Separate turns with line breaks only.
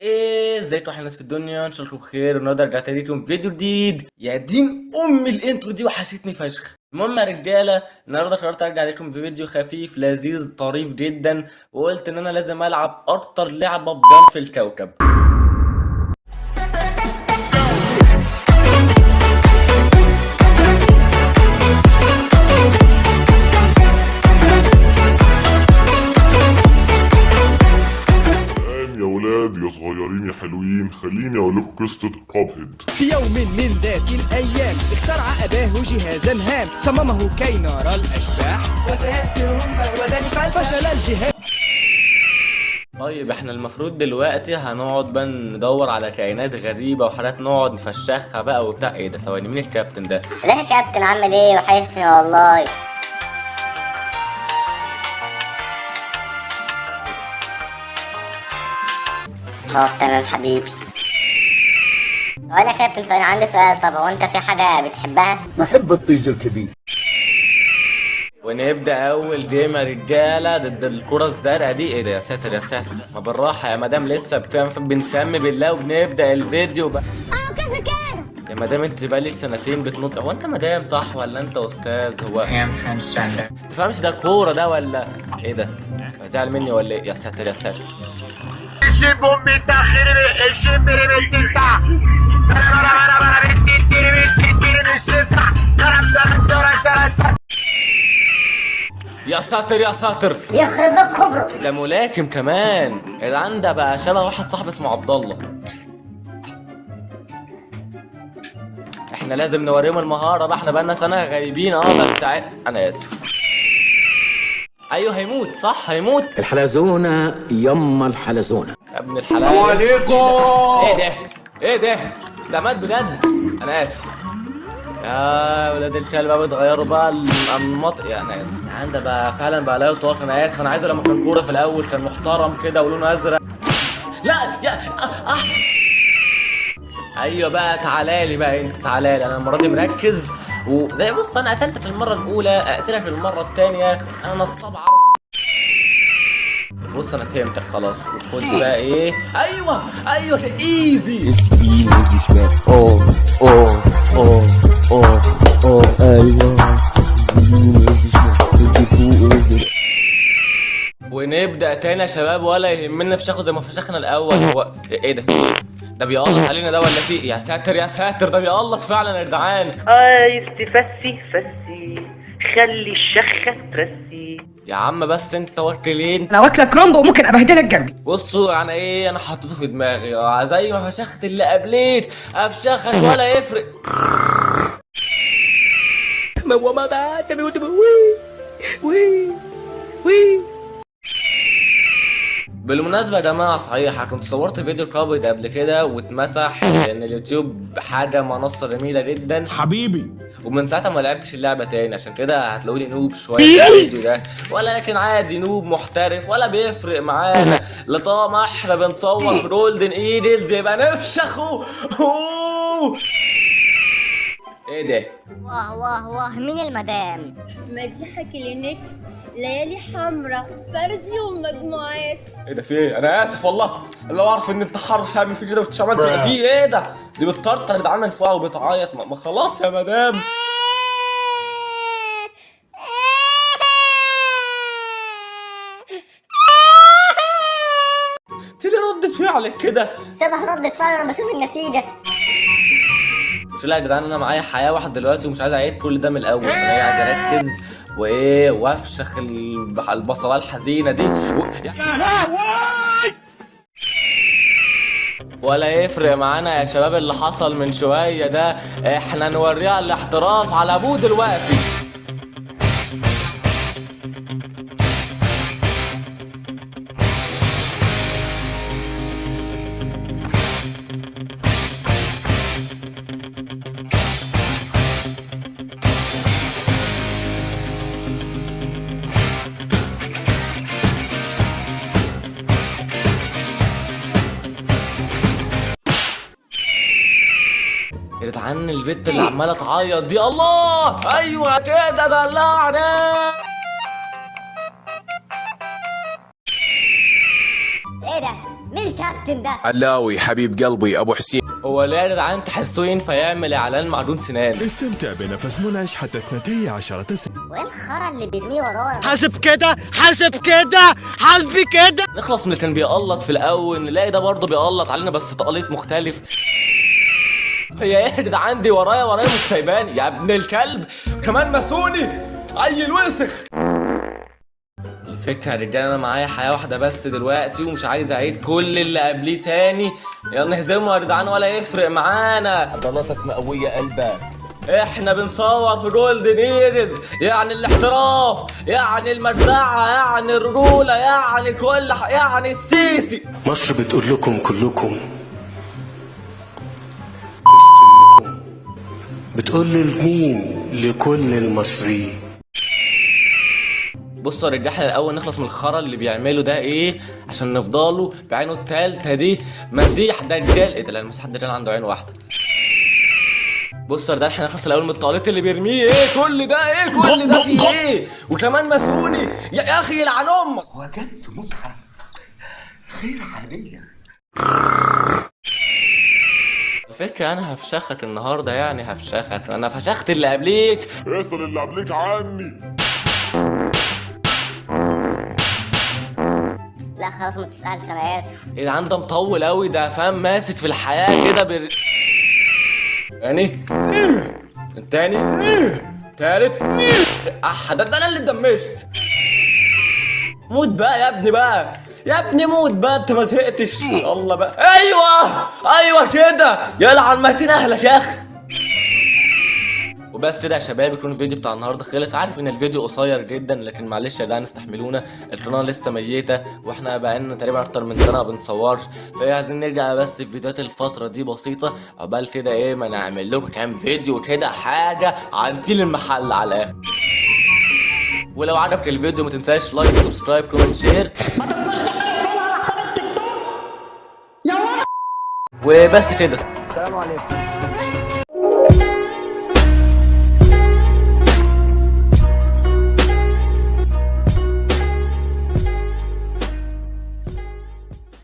ازيكم احلى ناس في الدنيا، ان شاء الله بخير. النهارده رجعت لكم فيديو جديد. يا دين الانترو دي وحشتني فشخ. المهم يا رجاله، النهارده قررت ارجع لكم في فيديو خفيف لذيذ طريف جدا، وقلت ان انا لازم العب اكتر لعبه بجد في الكوكب.
يا ولاد يا صغيرين يا حلوين، خليني اقول لكم قصه كاب هيد.
في يوم من ذات الأيام اخترع أباه جهازا هام صممه كي نرى الأشباح وسيأسرهم فهو ذلك فشل الجهاز.
طيب احنا المفروض دلوقتي هنقعد بقى ندور على كائنات غريبه وحاجات نقعد نفشخها بقى وبتاع. ايه ده؟ ثواني، مين الكابتن ده؟
ازيك يا كابتن؟ عامل ايه؟ وحشني والله. تمام حبيبي. وانا يا كابتن ثواني، عندي سؤال. طب هو انت في حاجة بتحبها؟
بحب الطيز الكبير.
ونبدا اول جيم يا رجاله ضد الكره الزرقاء دي. ايه ده؟ يا ساتر يا ساتر، ما بالراحه يا مدام، لسه بنسمي بالله وبنبدا الفيديو بقى.
كيف كان؟
يا مدام انت بقالك سنتين بتنط. هو انت مدام صح ولا انت استاذ؟ هو تفهمش ده كوره ده ولا ايه ده؟ زعل مني ولا ايه؟ يا ساتر يا ساتر. يا ساتر يا ساتر،
يخرب بيت كبره.
ده ملاكم كمان يا جدعان، ده بقى شبه واحد صاحبي اسمه عبد الله. احنا لازم نوريهم المهاره بقى، احنا بقالنا سنه غايبين. بس انا اسف. ايوه هيموت، صح هيموت.
الحلزونة يما الحلزونة.
يا ابن الحلال. السلام عليكم. ايه ده؟ ده مات بجد. انا اسف يا ولاد الكلب، بقى بتغيروا بقى الانماط. يا انا اسف يا عم، ده بقى فعلا بقى لا يطاق. انا اسف، انا عايزه لما كان كوره في الاول كان محترم كده ولونه ازرق. لا يا ايوه بقى، تعالى لي بقى انت، تعالى لي. انا المره دي مركز وزي بص، انا قتلتك في المره الاولى اقتلك في المره الثانيه. انا نصاب عرس. بص انا فهمتك خلاص. وخد بقى ايه. ايوه ايزي. ونبدا تاني يا شباب، ولا يهمنا فشخه زي ما فشخنا الاول. هو ايه ده؟ في ايه؟ ده بيقلص علينا ده ولا في ايه؟ يا ساتر يا ساتر، ده بيقلص فعلا يا جدعان.
عايز تفسي خلي الشخة ترسي.
يا عم بس انت واكلين.
انا واكله كرومب وممكن ابهدلك جنبي.
بصوا يعني ايه، انا حطيته في دماغي زي ما فشخت اللي قبليت افشخك ولا يفرق. بالمناسبة يا جماعة، صحيح كنت صورت فيديو كابد قبل كده واتمسح لأن اليوتيوب حاجة منصة جميلة جدا
حبيبي
ومن ساعتها ما لعبتش اللعبة تاني، عشان كده هتلاقوني نوب شوية في الفيديو ده. ولكن عادي، نوب محترف ولا بيفرق معانا. لطالما احنا بنصور في جولدن ايدلز يبقى نفشخه. ايه ده؟
واه مين المدام؟
مديحة كلينكس، ليالي حمراء، فردي ومجموعات.
ايه ده؟ في ايه؟ انا اسف والله، لو اعرف ان انت حرش هعمل فيك كده وانت عملت تبقى في ايه ده؟ دي بتطرطر يا جدعان من فوق وبتعيط. ما خلاص يا مدام. تيجي ردة فعلك كده
شبه ردة فعل وانا بشوف النتيجة.
مش لا يا جدعان، انا معايا حياه واحد دلوقتي ومش عايز اعيد كل ده من الاول. فانا عايز اركز وايه وافشخ البصله الحزينه دي ولا يفرق معانا يا شباب اللي حصل من شويه ده. احنا نوريها الاحتراف على ابوه دلوقتي. يا جدعان البت اللي عماله تعيط دي، الله ايوه كده دلعنا.
ايه ده؟ مش الكابتن ده؟
علاوي حبيب قلبي ابو حسين.
هو ليه يا جدعان تحسوه ينفع يعمل اعلان معجون سنان؟
استمتع بنفس منعش حتى 12 سنة.
وايه الخرا اللي بيرميه ورانا؟
حاسب كده حاسب كده حاسبي كده.
نخلص من اللي كان بيقلط في الاول، نلاقي ده برضه بيقلط علينا بس تقليط مختلف. هي ايه يا جدعان دي؟ ورايا مش سايباني يا ابن الكلب، كمان ماسوني عيل وسخ. الفكرة يا رجاله انا معايا حياة واحدة بس دلوقتي ومش عايز اعيد كل اللي قبليه تاني. يلا نهزمه يا جدعان ولا يفرق معانا.
عضلاتك مقوية قلبك.
احنا بنصور في جولدن ايرز، يعني الاحتراف، يعني المجدعة، يعني الرجولة، يعني كل يعني السيسي.
مصر بتقول لكم كلكم، بتقول لمين؟ لكل المصريين.
بصوا يا رجاله احنا الاول نخلص من الخرا اللي بيعمله ده ايه عشان نفضلوا بعينه التالتة دي مسيح دجال. ايه ده؟ لا المسيح الدجال عنده عين واحدة. بصوا يا رجاله احنا نخلص الاول من الطالات اللي بيرميه. ايه كل ده؟ ايه كل ده فيه ايه؟ وكمان ماسوني يا اخي يلعن امك.
وجدت متعة غير عادية.
الفكرة انا هفشخك النهارده، يعني هفشخك. انا فشخت اللي قبليك.
اسأل اللي قبليك عني.
لا خلاص ما تسألش، انا اسف.
ايه ده عنده مطول قوي ده، فاهم؟ ماسك في الحياة كده يعني التاني تالت ده انا اللي اتدمشت. موت بقى يا ابني بقى، يا ابني موت بقى، انت ما زهقتش؟ الله بقى. ايوه كده، يلعن ميتين اهلك يا اخي. وبس كده يا شباب يكون الفيديو بتاع النهارده خلص. عارف ان الفيديو قصير جدا لكن معلش يا جدعان استحملونا، القناه لسه ميته واحنا بقالنا تقريبا اكتر من سنه ما بنصورش، فايه عايزين نرجع بس الفيديوهات الفتره دي بسيطه عقبال كده ايه ما نعمل لكم كام فيديو كده حاجه عنتيل المحل على الاخر. ولو عجبك الفيديو ما تنساش لايك سبسكرايب كومنت شير. وبس كده.
السلام عليكم.